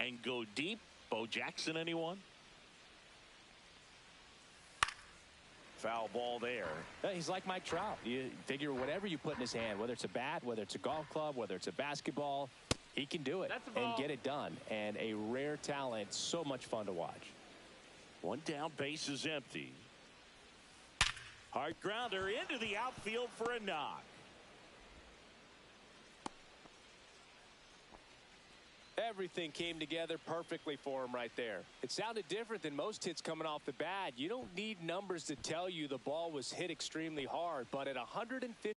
and go deep. Bo Jackson, anyone? Foul ball there. He's like Mike Trout. You figure whatever you put in his hand, whether it's a bat, whether it's a golf club, whether it's a basketball, he can do it and get it done. And a rare talent, so much fun to watch. One down, base is empty. Hard grounder into the outfield for a knock. Everything came together perfectly for him right there. It sounded different than most hits coming off the bat. You don't need numbers to tell you the ball was hit extremely hard, but at 150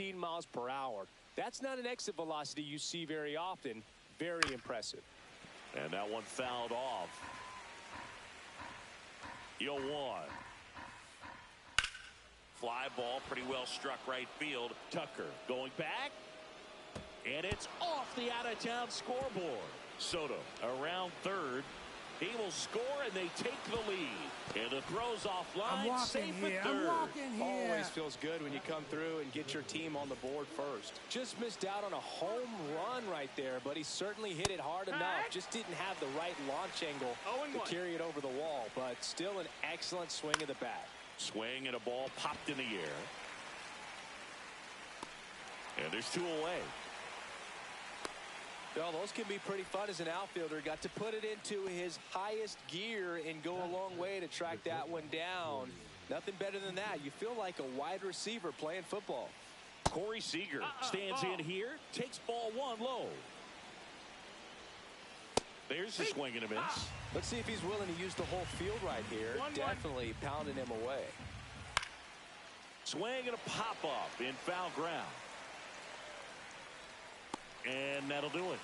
15 miles per hour. That's not an exit velocity you see very often. Very impressive. And that one fouled off. 0-1. Fly ball pretty well struck right field. Tucker going back. And it's off the out-of-town scoreboard. Soto around third. He will score, and they take the lead. And the throw's offline, safe at third. Always feels good when you come through and get your team on the board first. Just missed out on a home run right there, but he certainly hit it hard enough. Just didn't have the right launch angle to carry it over the wall, but still an excellent swing of the bat. Swing and a ball popped in the air. And there's 2 away. Well, those can be pretty fun as an outfielder. Got to put it into his highest gear and go a long way to track that one down. Nothing better than that. You feel like a wide receiver playing football. Corey Seager stands in here, takes ball 1 low. There's the swing and a miss. Let's see if he's willing to use the whole field right here. Definitely pounding him away. Swing and a pop-up in foul ground. And that'll do it.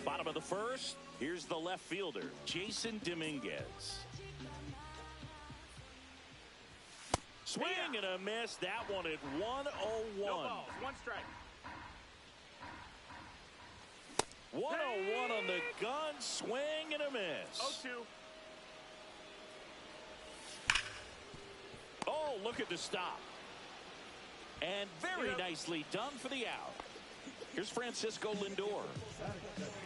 Bottom of the first. Here's the left fielder, Jason Dominguez. Swing and a miss. That one at 101. No balls, 1 strike. 101 on the gun. Swing and a miss. 0-2. Oh, look at the stop. And very nicely done for the out. Here's Francisco Lindor.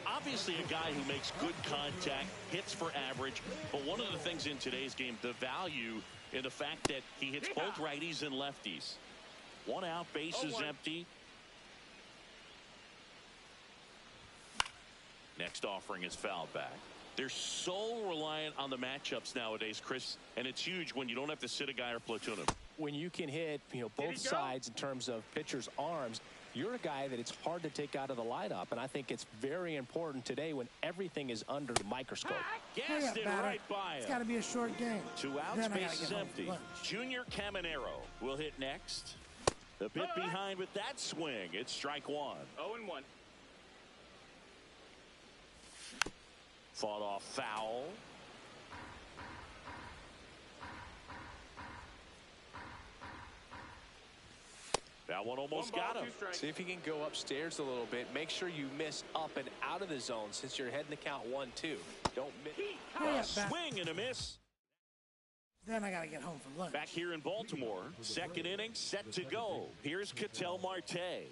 Obviously a guy who makes good contact, hits for average, but one of the things in today's game, the value in the fact that he hits both righties and lefties. 1 out, bases empty. Next offering is fouled back. They're so reliant on the matchups nowadays, Chris, and it's huge when you don't have to sit a guy or platoon him. When you can hit, both sides in terms of pitchers' arms, you're a guy that it's hard to take out of the lineup, and I think it's very important today when everything is under the microscope. Gassed it right by him. It's got to be a short game. 2 outs, bases empty. Junior Caminero will hit next. The bit behind with that swing. It's strike 1. 0-1. Fought off foul. That one almost got him. See if you can go upstairs a little bit. Make sure you miss up and out of the zone since you're heading to count 1-2. Don't miss. Swing and a miss. Then I got to get home for lunch. Back here in Baltimore, second inning set to go. Here's Ketel Marte.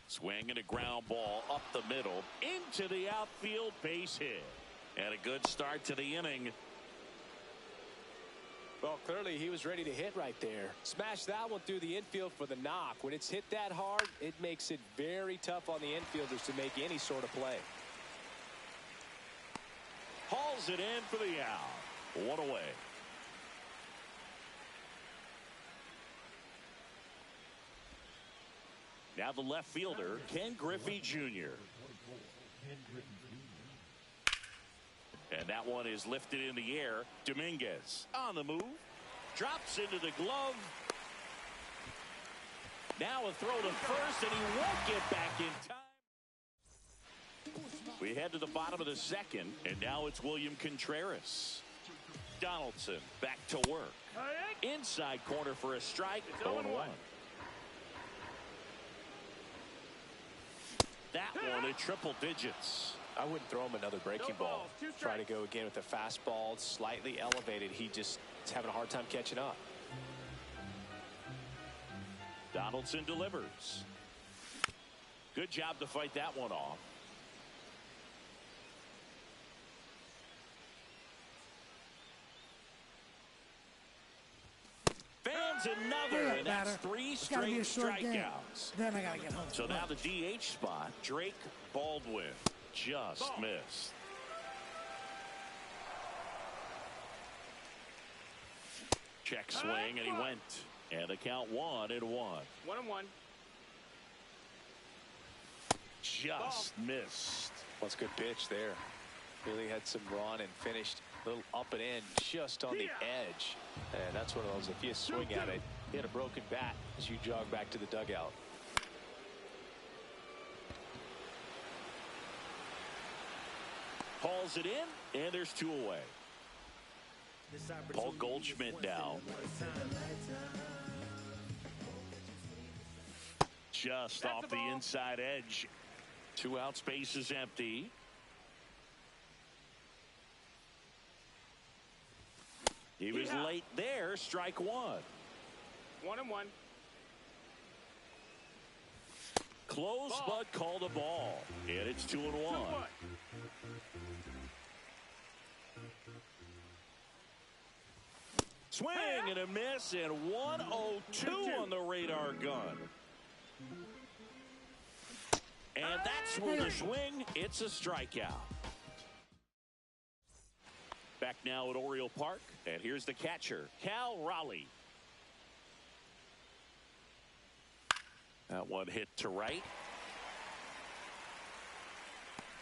Swing and a ground ball up the middle into the outfield, base hit. And a good start to the inning. Well, clearly he was ready to hit right there. Smash that one through the infield for the knock. When it's hit that hard, it makes it very tough on the infielders to make any sort of play. Hauls it in for the out. 1 away. Now the left fielder, Ken Griffey Jr. And that one is lifted in the air. Dominguez on the move. Drops into the glove. Now a throw to first, and he won't get back in time. We head to the bottom of the second, and now it's William Contreras. Donaldson back to work. Inside corner for a strike. 0-1. That one at triple digits. I wouldn't throw him another breaking ball. Try to go again with the fastball, slightly elevated. He just is having a hard time catching up. Donaldson delivers. Good job to fight that one off. Fans another, and that's 3 straight strikeouts. Then I got to get home. So now the DH spot, Drake Baldwin just missed. Check swing, and he went. And the count 1-1. 1-1. Just missed. What's good pitch there. Really had some run and finished a little up and in just on the edge. And that's one of those, if you swing at it, hit a broken bat as you jog back to the dugout. Hauls it in, and there's 2 away. Paul Goldschmidt now. Just off the inside edge. 2 out, space is empty. He was late there, strike 1. 1-1. Close, but called a ball. And it's 2-1. Swing and a miss, and 102 on the radar gun. And that's where the swing. It's a strikeout. Back now at Oriole Park, and here's the catcher, Cal Raleigh. That one hit to right.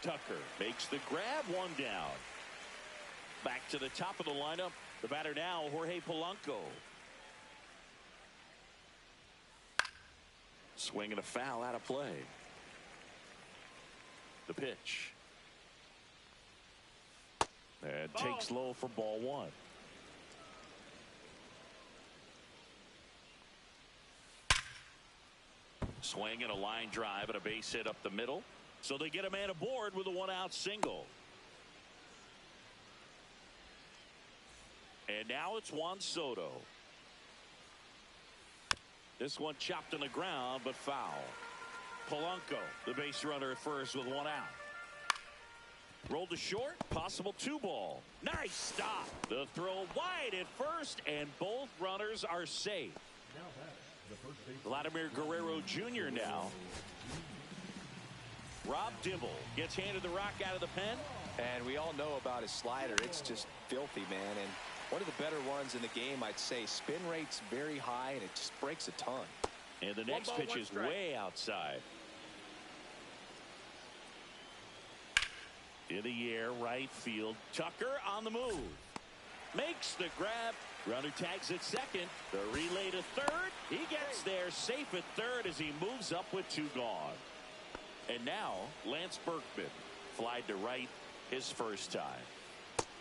Tucker makes the grab, 1 down. Back to the top of the lineup. The batter now, Jorge Polanco. Swing and a foul out of play. The pitch. And takes low for ball 1. Swing and a line drive and a base hit up the middle. So they get a man aboard with a 1-out single. And now it's Juan Soto. This one chopped on the ground, but foul. Polanco, the base runner at first with 1 out. Rolled to short, possible 2-ball. Nice stop. The throw wide at first, and both runners are safe. Vladimir Guerrero Jr. now. Rob Dibble gets handed the rock out of the pen. And we all know about his slider. It's just filthy, man. And one of the better ones in the game, I'd say. Spin rate's very high, and it just breaks a ton. And the next pitch is way outside. In the air, right field. Tucker on the move. Makes the grab. Runner tags at second. The relay to third. He gets there safe at third as he moves up with 2 gone. And now Lance Berkman flied to right his first time.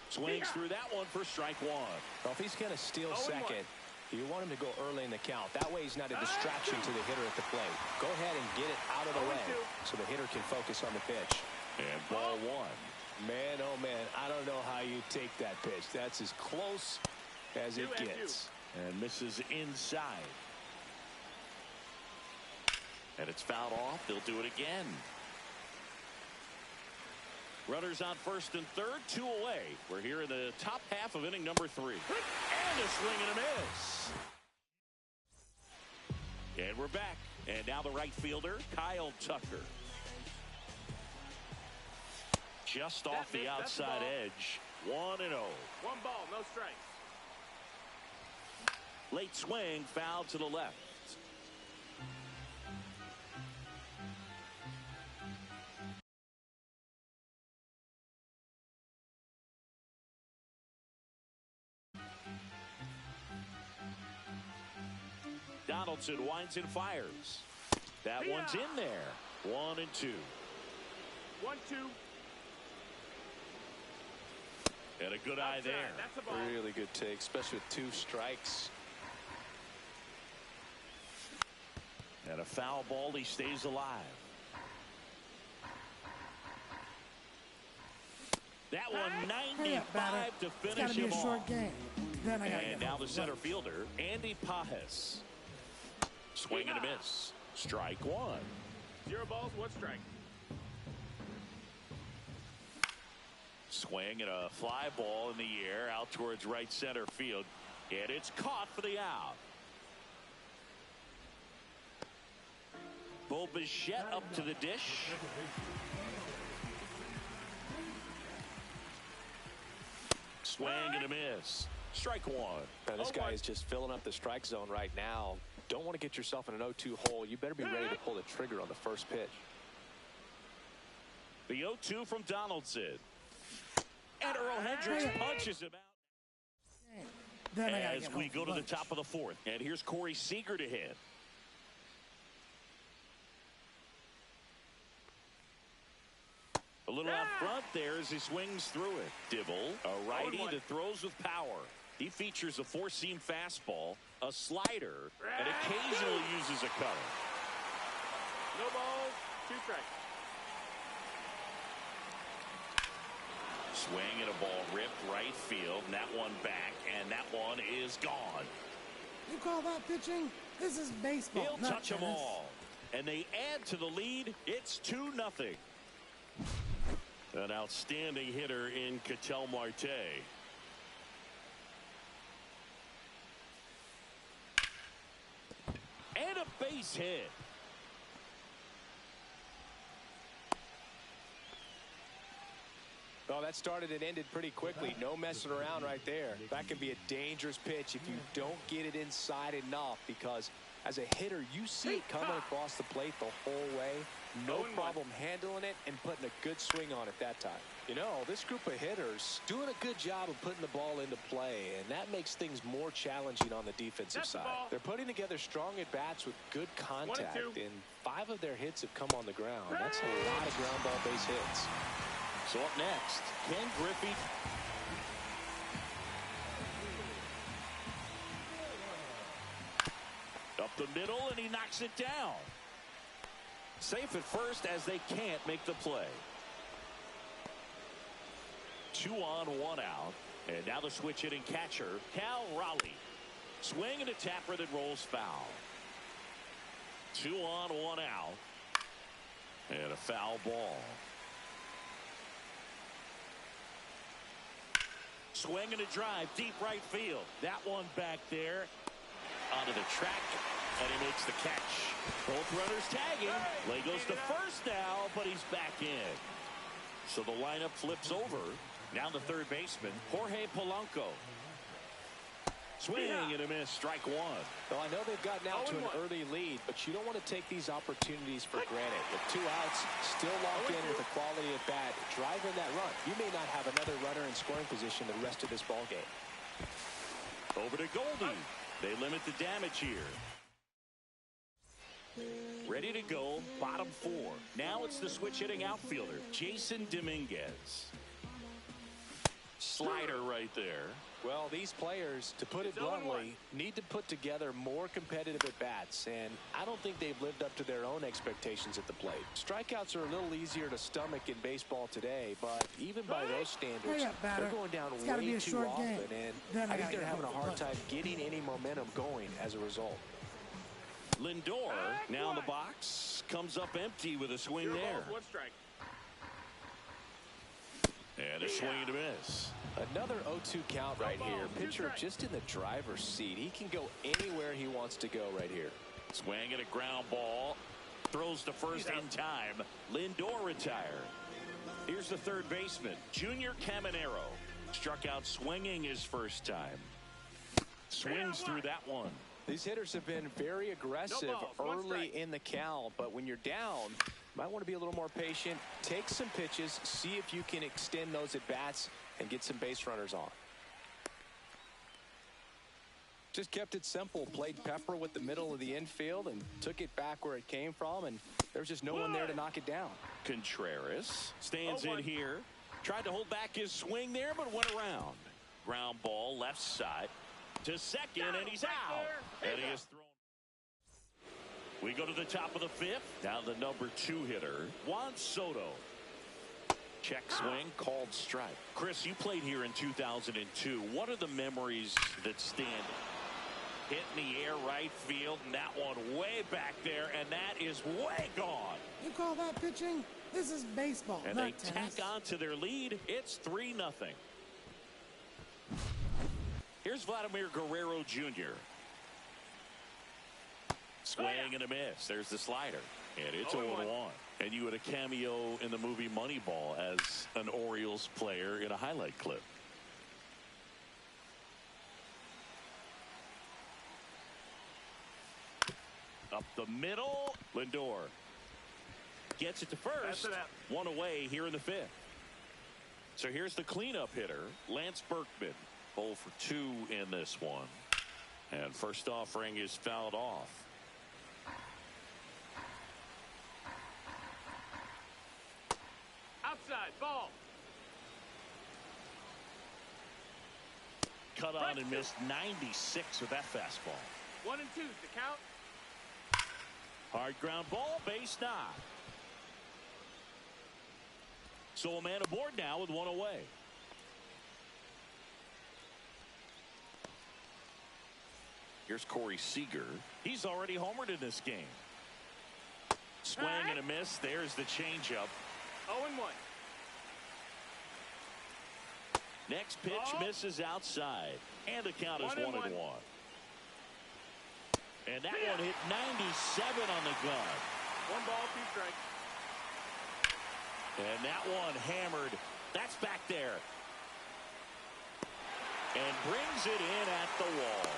Swings through that one for strike 1. Well, if he's going to steal second, you want him to go early in the count. That way he's not a distraction to the hitter at the plate. Go ahead and get it out of the way so the hitter can focus on the pitch. And ball 1. Man, oh man, I don't know how you take that pitch. That's as close as it gets. And misses inside. And it's fouled off. They'll do it again. Runners on first and third, 2 away. We're here in the top half of inning number 3. And a swing and a miss. And we're back. And now the right fielder, Kyle Tucker. Just off the outside edge. 1-0. 1 ball, no strikes. Late swing, foul to the left. Donaldson winds and fires. That one's in there. 1-2. 1-2. And a good eye there. That's a ball. Really good take, especially with 2 strikes. And a foul ball. He stays alive. That one 95 to finish him off. Short game. Then and now the center fielder, Andy Pajes. Swing and a miss. Strike 1. 0 balls, 1 strike. Swing and a fly ball in the air out towards right center field. And it's caught for the out. Bo Bichette up to the dish. Swing and a miss. Strike 1. Now, this guy is just filling up the strike zone right now. Don't want to get yourself in an 0-2 hole. You better be ready to pull the trigger on the first pitch. The 0-2 from Donaldson. And Earl Hendricks punches him out. Then I gotta As get we home go for to the lunch. top of the fourth. And here's Corey Seager to hit. A little out front there as he swings through it. Dibble, a righty that throws with power. He features a four-seam fastball, a slider, and occasionally uses a cutter. No balls, 2 strikes. Swing and a ball ripped right field, and that one back, and that one is gone. You call that pitching? This is baseball. He'll not touch them tennis. all. And they add to the lead. It's 2-0. An outstanding hitter in Ketel Marte. And a base hit. Well, that started and ended pretty quickly. No messing around right there. That can be a dangerous pitch if you don't get it inside enough, because as a hitter, you see it coming across the plate the whole way. No problem handling it and putting a good swing on it that time. You know, this group of hitters doing a good job of putting the ball into play, and that makes things more challenging on the defensive side. They're putting together strong at-bats with good contact, and 5 of their hits have come on the ground. That's a lot of ground ball base hits. So up next, Ken Griffey. Up the middle, and he knocks it down. Safe at first as they can't make the play. 2 on, 1 out. And now the switch hitting catcher, Cal Raleigh. Swing and a tapper that rolls foul. 2 on, 1 out. And a foul ball. Swing and a drive, deep right field. That one back there onto the track, and he makes the catch. Both runners tagging. Play goes to first now, but he's back in. So the lineup flips over. Now the third baseman, Jorge Polanco. Swing and a miss, strike 1. Well, I know they've gotten out to an early lead, but you don't want to take these opportunities for granted. With 2 outs, still locked in with a quality at bat, driving that run. You may not have another runner in scoring position the rest of this ball game. Over to Goldie. They limit the damage here. Ready to go, bottom 4. Now it's the switch hitting outfielder, Jason Dominguez. Slider right there. Well, these players, to put it bluntly, need to put together more competitive at-bats, and I don't think they've lived up to their own expectations at the plate. Strikeouts are a little easier to stomach in baseball today, but even by those standards, they're going down way too often, and I think they're having a hard time getting any momentum going as a result. Lindor, now in the box, comes up empty with a swing there. 1 strike. And a swing and a miss. Another 0-2 count right here. Pitcher just in the driver's seat. He can go anywhere he wants to go right here. Swing and a ground ball. Throws to first in time. Lindor retired. Here's the third baseman, Junior Caminero. Struck out swinging his first time. Swings through that one. These hitters have been very aggressive early in the count, but when you're down, you might want to be a little more patient. Take some pitches, see if you can extend those at-bats and get some base runners on. Just kept it simple. Played pepper with the middle of the infield and took it back where it came from, and there's just no one there to knock it down. Contreras stands in here. Tried to hold back his swing there, but went around. Ground ball left side to second, and he's out. And he is thrown. We go to the top of the 5th. Now the number 2 hitter, Juan Soto. Check swing, called strike. Chris, you played here in 2002. What are the memories that stand? Hit in the air right field, and that one way back there, and that is way gone. You call that pitching? This is baseball, And not they tennis. tack on to their lead. It's 3-0. Here's Vladimir Guerrero Jr. Swing and a miss. There's the slider. And it's 0-1. And you had a cameo in the movie Moneyball as an Orioles player in a highlight clip. Up the middle, Lindor. gets it to first. One away here in the fifth. So here's the cleanup hitter, Lance Berkman. 0 for 2 in this one. And first offering is fouled off. Outside, ball. Cut on and missed 96 with that fastball. 1 and 2 to count. Hard ground ball, base knock. So a man aboard now with one away. Here's Corey Seager. He's already homered in this game. Swing and a miss. There's the changeup. 0 and 1. Next pitch misses outside. And the count is 1 and 1. And that one hit 97 on the gun. 1 ball, 2 strikes. And that one hammered. That's back there. And brings it in at the wall.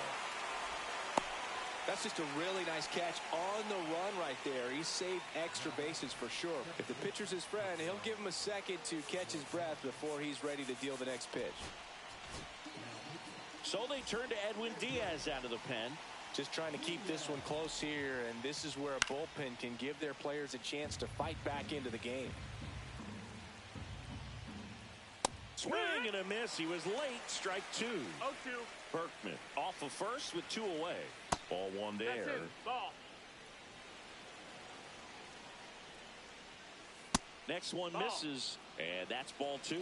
That's just a really nice catch on the run right there. He saved extra bases for sure. If the pitcher's his friend, he'll give him a second to catch his breath before he's ready to deal the next pitch. So they turn to Edwin Diaz out of the pen. Just trying to keep this one close here, and this is where a bullpen can give their players a chance to fight back into the game. Swing and a miss. He was late. Strike 2. 0-2. Berkman off of first with 2 away. Ball 1 there. That's it. Ball. Next one misses, and that's ball 2.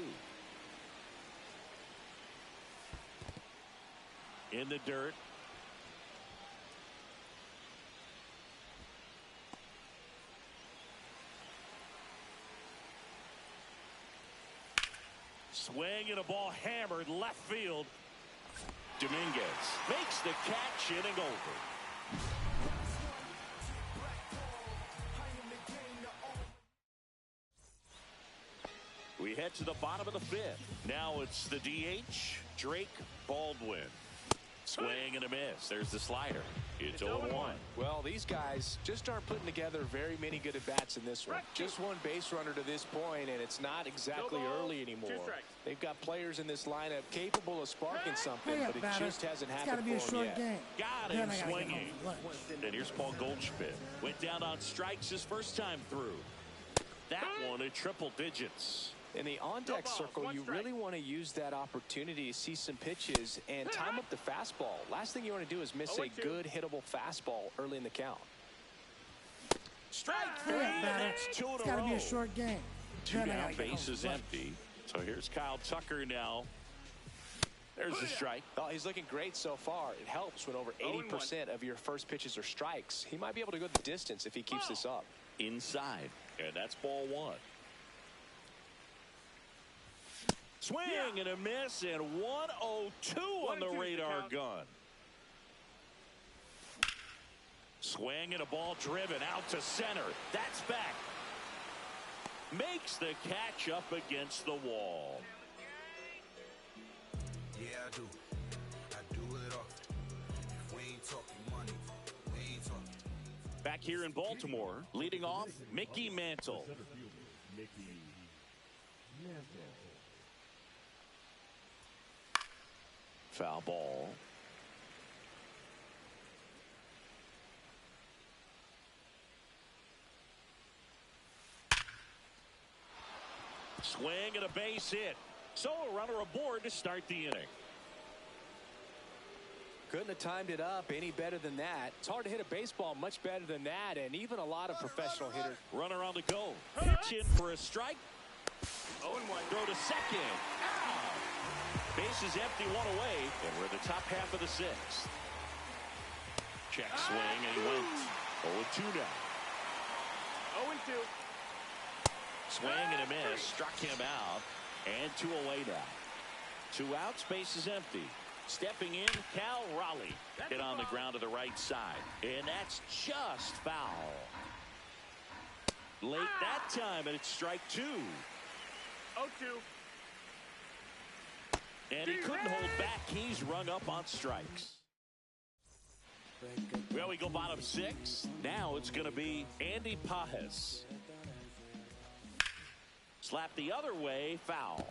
In the dirt. Swing and a ball hammered left field. Dominguez makes the catch, inning over. We head to the bottom of the fifth. Now it's the DH, Drake Baldwin. Swing and a miss. There's the slider. It's 0-1. Well, these guys just aren't putting together very many good at-bats in this one. Just one base runner to this point, and it's not exactly early anymore. They've got players in this lineup capable of sparking something, but it just hasn't happened for them yet. Got him swinging. And here's Paul Goldschmidt. Went down on strikes his first time through. That one at triple digits. In the on-deck circle, you really want to use that opportunity to see some pitches and time up the fastball. Last thing you want to do is miss a good hittable fastball early in the count. Strike 3, and that's 2 in a row. It's got to be a short game. 2 down, base is empty. So here's Kyle Tucker now. There's the strike. Oh, he's looking great so far. It helps when over 80% of your first pitches are strikes. He might be able to go the distance if he keeps this up. Inside, and that's ball 1. Swing and a miss, and 102 on the radar gun. Swing and a ball driven out to center. That's back. Makes the catch up against the wall. Yeah, I do. I do it often. If we ain't talking money, we ain't talking. Back here in Baltimore, leading off, Mickey Mantle. Foul ball. Swing and a base hit. So a runner aboard to start the inning. Couldn't have timed it up any better than that. It's hard to hit a baseball much better than that, and even a lot of professional hitters. Runner on the go. Pitch in for a strike. 0-1. Throw to second. Ow! Base is empty, 1 away, and we're in the top half of the 6th. Check swing, and he went 0-2 now. 0-2. Swing and a miss, struck him out, and 2 away now. 2 outs, base is empty. Stepping in, Cal Raleigh. Hit on the ground to the right side, and that's just foul. Late that time, and it's strike 2. 0-2. And he couldn't hold back. He's rung up on strikes. Well, we go bottom 6. Now it's going to be Andy Pajes. Slap the other way, foul.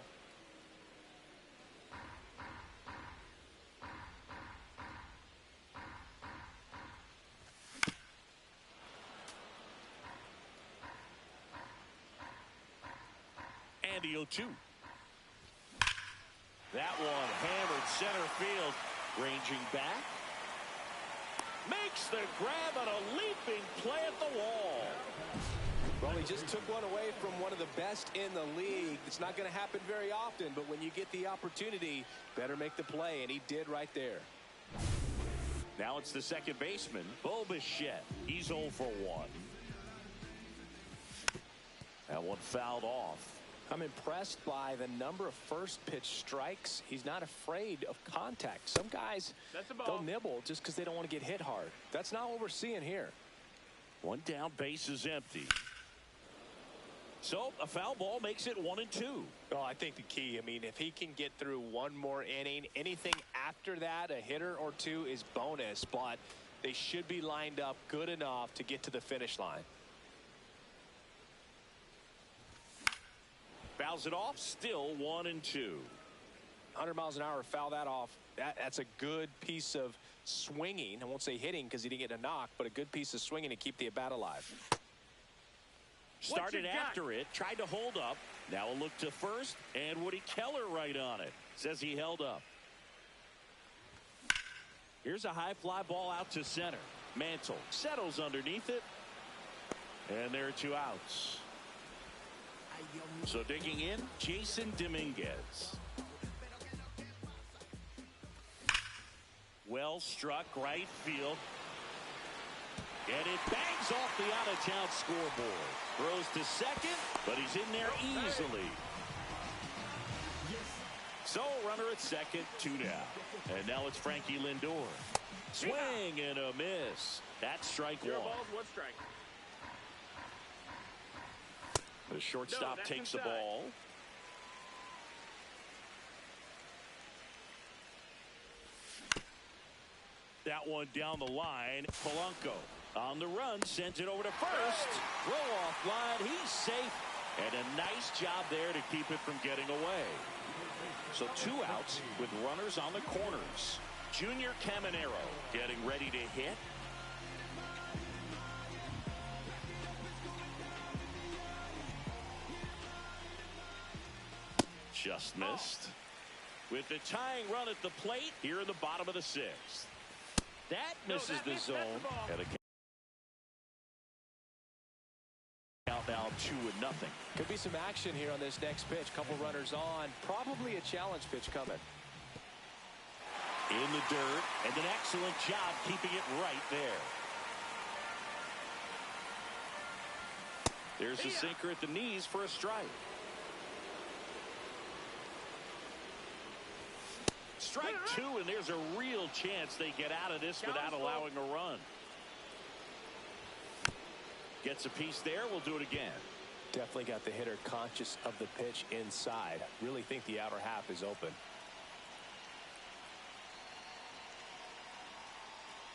And the 0-2. That one hammered center field. Ranging back. Makes the grab on a leaping play at the wall. Well, he just took one away from one of the best in the league. It's not going to happen very often, but when you get the opportunity, better make the play, and he did right there. Now it's the second baseman, Bichette. He's 0 for 1. That one fouled off. I'm impressed by the number of first pitch strikes. He's not afraid of contact. Some guys, they'll nibble just because they don't want to get hit hard. That's not what we're seeing here. One down, base is empty. So a foul ball makes it 1-2. Well, I think the key, I mean, if he can get through one more inning, anything after that, a hitter or two is bonus, but they should be lined up good enough to get to the finish line. Fouls it off, still 1-2. 100 miles an hour, foul that off. That's a good piece of swinging. I won't say hitting because he didn't get a knock, but a good piece of swinging to keep the at-bat alive. Started after it, tried to hold up. Now a look to first, and Woody Keller right on it. Says he held up. Here's a high fly ball out to center. Mantle settles underneath it, and there are 2 outs. So digging in, Jason Dominguez. Well struck right field. And it bangs off the out-of-town scoreboard. Throws to second, but he's in there easily. So runner at second, 2 down. And now it's Frankie Lindor. Swing and a miss. That's strike 1. 0 balls, 1 strike. The shortstop takes the ball. That one down the line. Polanco on the run, sends it over to first. Throw off line. He's safe. And a nice job there to keep it from getting away. So 2 outs with runners on the corners. Junior Caminero getting ready to hit. Just missed. With the tying run at the plate here in the bottom of the 6th. That misses the zone. And a count now 2-0. Could be some action here on this next pitch. Couple runners on. Probably a challenge pitch coming. In the dirt, and an excellent job keeping it right there. There's a sinker at the knees for a strike. Strike 2, and there's a real chance they get out of this without allowing a run. Gets a piece there. We'll do it again. Definitely got the hitter conscious of the pitch inside. Really think the outer half is open.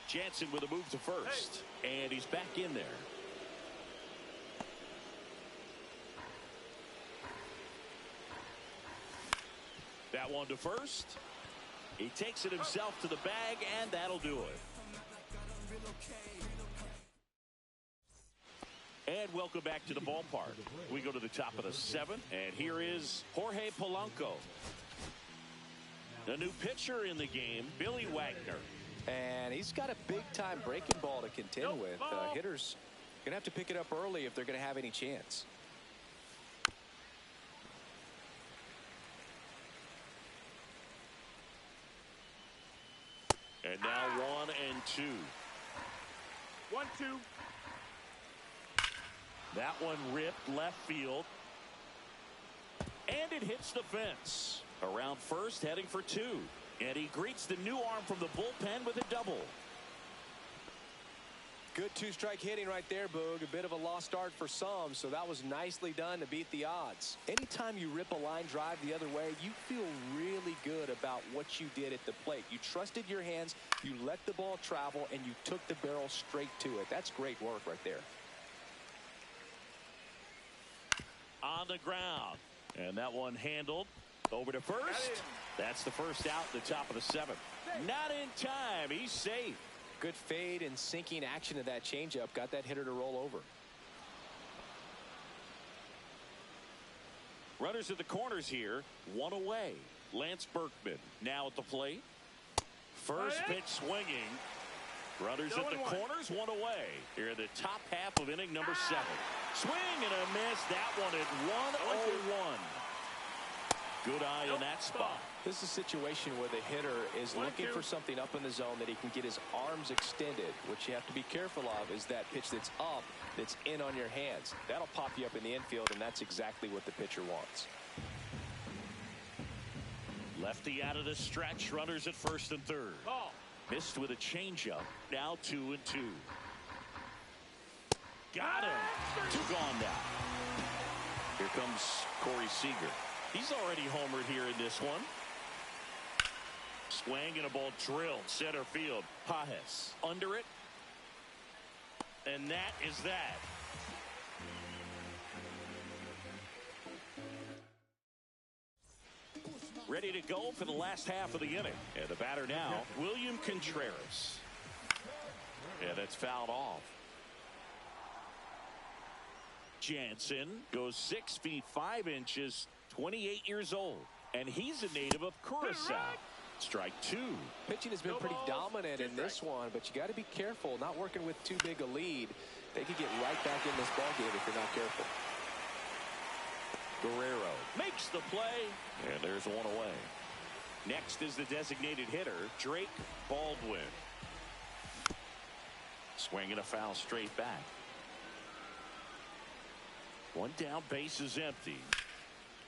Jansen with a move to first, and he's back in there. That one to first. He takes it himself to the bag, and that'll do it. And welcome back to the ballpark. We go to the top of the 7th, and here is Jorge Polanco. The new pitcher in the game, Billy Wagner. And he's got a big-time breaking ball to contend with. Hitters going to have to pick it up early if they're going to have any chance. And now 1-2. 1-2. That one ripped left field. And it hits the fence. Around first, heading for 2. And he greets the new arm from the bullpen with a double. Good 2-strike hitting right there, Boog. A bit of a lost start for some, so that was nicely done to beat the odds. Anytime you rip a line drive the other way, you feel really good about what you did at the plate. You trusted your hands, you let the ball travel, and you took the barrel straight to it. That's great work right there. on the ground. And that one handled over to first. That's the first out in the top of the 7th. Not in time. He's safe. Good fade and sinking action of that changeup. Got that hitter to roll over. Runners at the corners here. One away. Lance Berkman now at the plate. First pitch swinging. Runners at the corners, one away. Here in the top half of inning number 7. Swing and a miss. That one at 1-0-1. Good eye in that spot. This is a situation where the hitter is looking for something up in the zone that he can get his arms extended. What you have to be careful of is that pitch that's up, that's in on your hands. That'll pop you up in the infield, and that's exactly what the pitcher wants. Lefty out of the stretch. Runners at first and third. Missed with a changeup. Now 2-2. Got him. 2 gone now. Here comes Corey Seager. He's already homered here in this one. Swing and a ball drilled center field. Pajes under it. And that is that. Ready to go for the last half of the inning. And the batter now, William Contreras. And it's fouled off. Jansen goes 6 feet 5 inches, 28 years old. And he's a native of Curacao. Strike 2. Pitching has been pretty dominant in this one, but you got to be careful. Not working with too big a lead. They could get right back in this ballgame if you're not careful. Guerrero makes the play, and there's one away. Next is the designated hitter, Drake Baldwin. Swinging a foul straight back. One down, base is empty.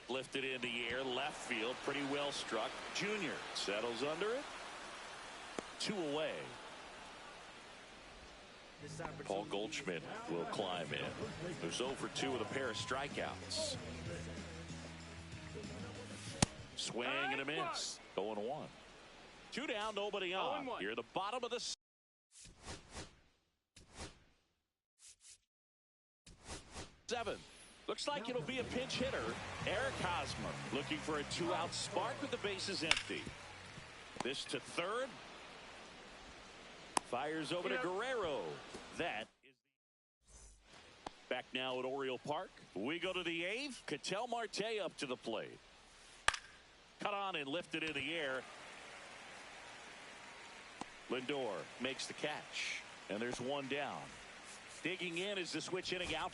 Lifted in the air, left field, pretty well struck. Junior settles under it. 2 away. Paul Goldschmidt will climb in. There's 0 for 2 with a pair of strikeouts. Swing and a miss. 0-1. 2 down, nobody on. Here at the bottom of the 7th. Looks like it'll be a pinch hitter. Eric Hosmer looking for a 2-out spark with the bases empty. This to third. Fires over to Guerrero. That is back now at Oriole Park. We go to the 8th. Ketel Marte up to the plate. Cut on and lifted in the air. Lindor makes the catch. And there's 1 down. Digging in is the switch inning out.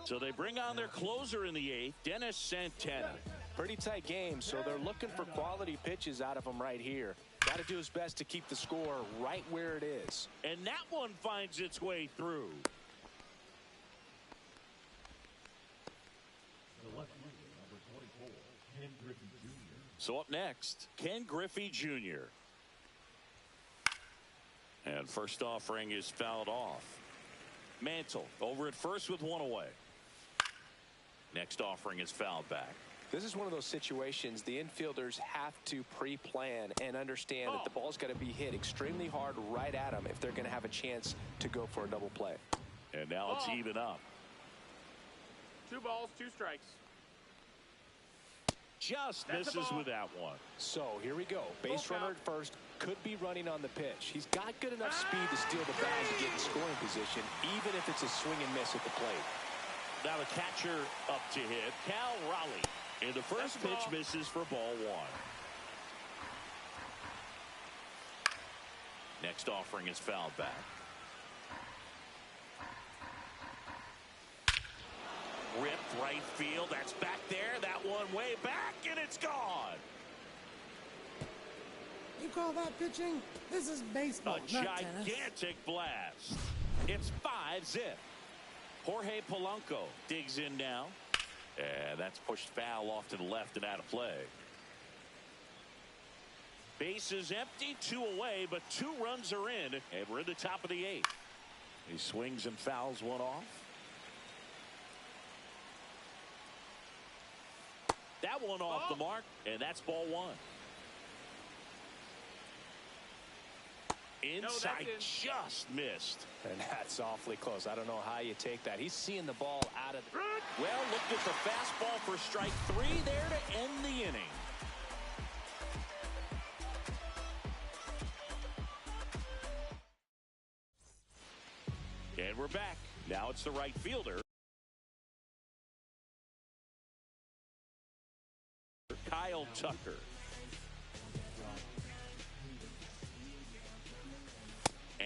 So they bring on their closer in the 8th, Dennis Santana. Pretty tight game, so they're looking for quality pitches out of him right here. Got to do his best to keep the score right where it is. And that one finds its way through. So up next, Ken Griffey Jr. And first offering is fouled off. Mantle over at first with 1 away. Next offering is fouled back. This is one of those situations the infielders have to pre-plan and understand that the ball's got to be hit extremely hard right at them if they're going to have a chance to go for a double play. And now it's even up. 2 balls, 2 strikes. Just misses with that one. So here we go. Base runner at first, could be running on the pitch. He's got good enough speed to steal the bag to get in scoring position, even if it's a swing and miss at the plate. Now the catcher up to hit, Cal Raleigh. And the first pitch misses for ball 1. Next offering is fouled back. Ripped right field. That's back there. That one way back, and it's gone. You call that pitching? This is baseball, A not tennis. gigantic blast. It's 5-0. Jorge Polanco digs in now. And that's pushed foul off to the left and out of play. Base is empty, 2 away, but 2 runs are in, and we're in the top of the 8th. He swings and fouls one off. That one off the mark, and that's ball 1. Inside, just missed. And that's awfully close. I don't know how you take that. He's seeing the ball out of the... Well, looked at the fastball for strike 3 there to end the inning. And we're back. Now it's the right fielder, Kyle Tucker.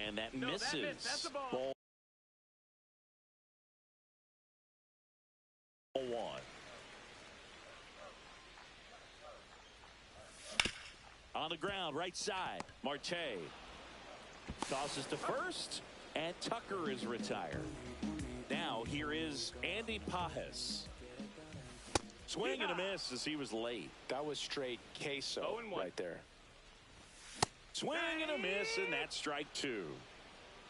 And that misses. That's a ball. Ball 1. On the ground, right side. Marte tosses to first, and Tucker is retired. Now here is Andy Pajes. Swing and a miss as he was late. That was straight queso right there. Swing and a miss, and that's strike 2.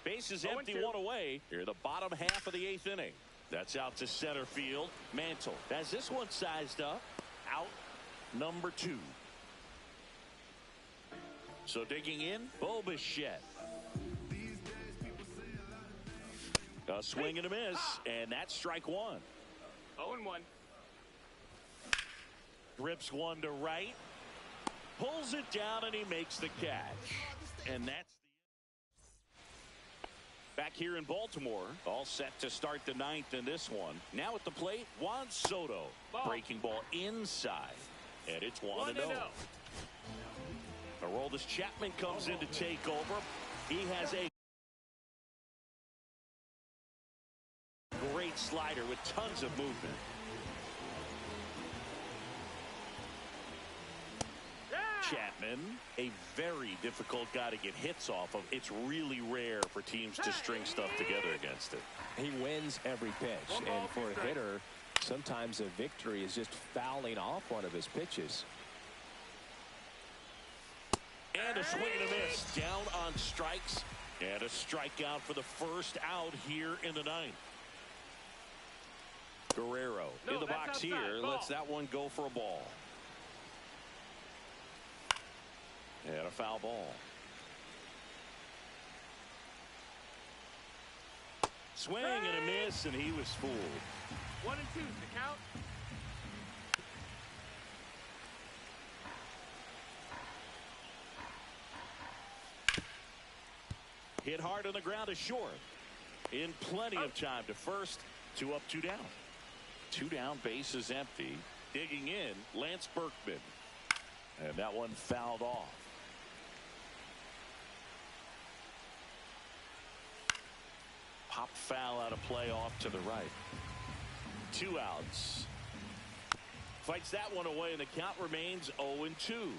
Bases empty, 1 away. Here, the bottom half of the 8th inning. That's out to center field. Mantle has this one sized up. Out number 2. So digging in, Bo Bichette. A swing and a miss, and that's strike 1. 0-1. Rips one to right. Pulls it down, and he makes the catch. And that's back here in Baltimore. All set to start the 9th in this one. Now at the plate, Juan Soto. Breaking ball inside. And it's 1-0. Aroldis Chapman comes in to take over. He has a great slider with tons of movement. Chapman, a very difficult guy to get hits off of. It's really rare for teams to string stuff together against it. He wins every pitch, and for a hitter, sometimes a victory is just fouling off one of his pitches. And a swing and a miss. Down on strikes, and a strikeout for the first out here in the 9th. Guerrero in the box here. Lets that one go for a ball. And a foul ball. Swing and a miss, and he was fooled. 1 and 2 the count. Hit hard on the ground to short. In plenty of time to first. 2 up, 2 down. 2 down, base is empty. Digging in, Lance Berkman. And that one fouled off. Pop foul out of play off to the right. 2 outs. Fights that one away, and the count remains 0-2.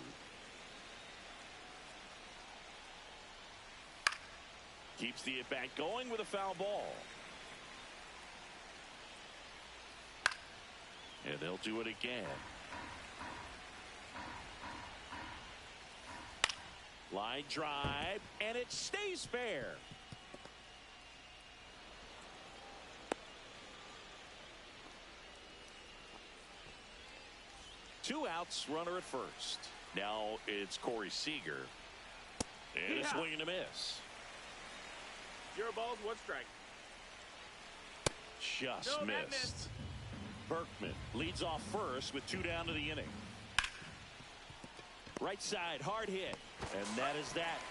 Keeps the at-bat going with a foul ball. And they'll do it again. Line drive, and it stays fair. Two outs, runner at first. Now it's Corey Seager. And a swing and a miss. 0 balls, 1 strike. Just missed. Berkman leads off first with 2 down to the inning. Right side, hard hit. And that is that.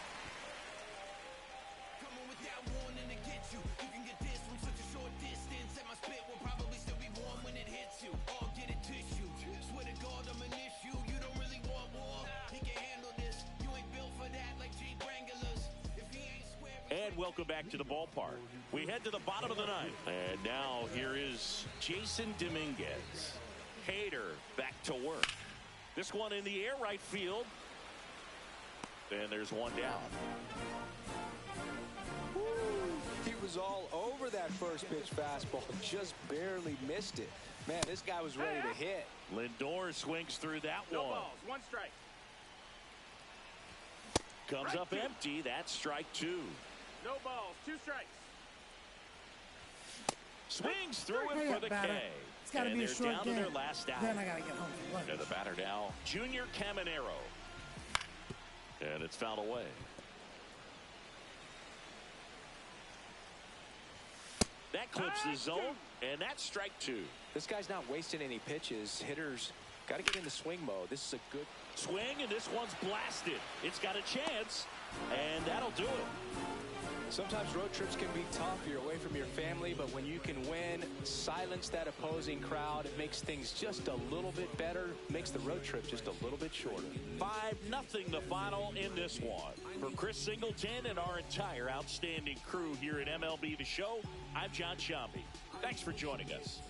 Come on with that warning to get you. You can get this from such a short distance, and my spit will probably still be warm when it hits you. Or get it tissue. Swear to God, I'm an issue. You don't really want war. He can handle this. You ain't built for that like Jeep Wranglers. If he ain't swearing. And welcome back to the ballpark. We head to the bottom of the 9th. And now here is Jason Dominguez. Hader back to work. This one in the air, right field. And there's 1 down. Woo. He was all over that first pitch fastball. Just barely missed it. Man, this guy was ready to hit. Lindor swings through that No one. balls, 1 strike. Comes up empty. That's strike 2. No balls, 2 strikes. Swings through it for the K. It's got to be a short down game. to their last out. Then I got to get home for lunch. And the batter now, Junior Caminero. And it's fouled away. That clips the zone, and that's strike 2. This guy's not wasting any pitches. Hitters got to get into swing mode. This is a good swing, and this one's blasted. It's got a chance, and that'll do it. Sometimes road trips can be tough. You're away from your family, but when you can win, silence that opposing crowd, it makes things just a little bit better, makes the road trip just a little bit shorter. 5-0 the final in this one. For Chris Singleton and our entire outstanding crew here at MLB The Show, I'm John Sciambi. Thanks for joining us.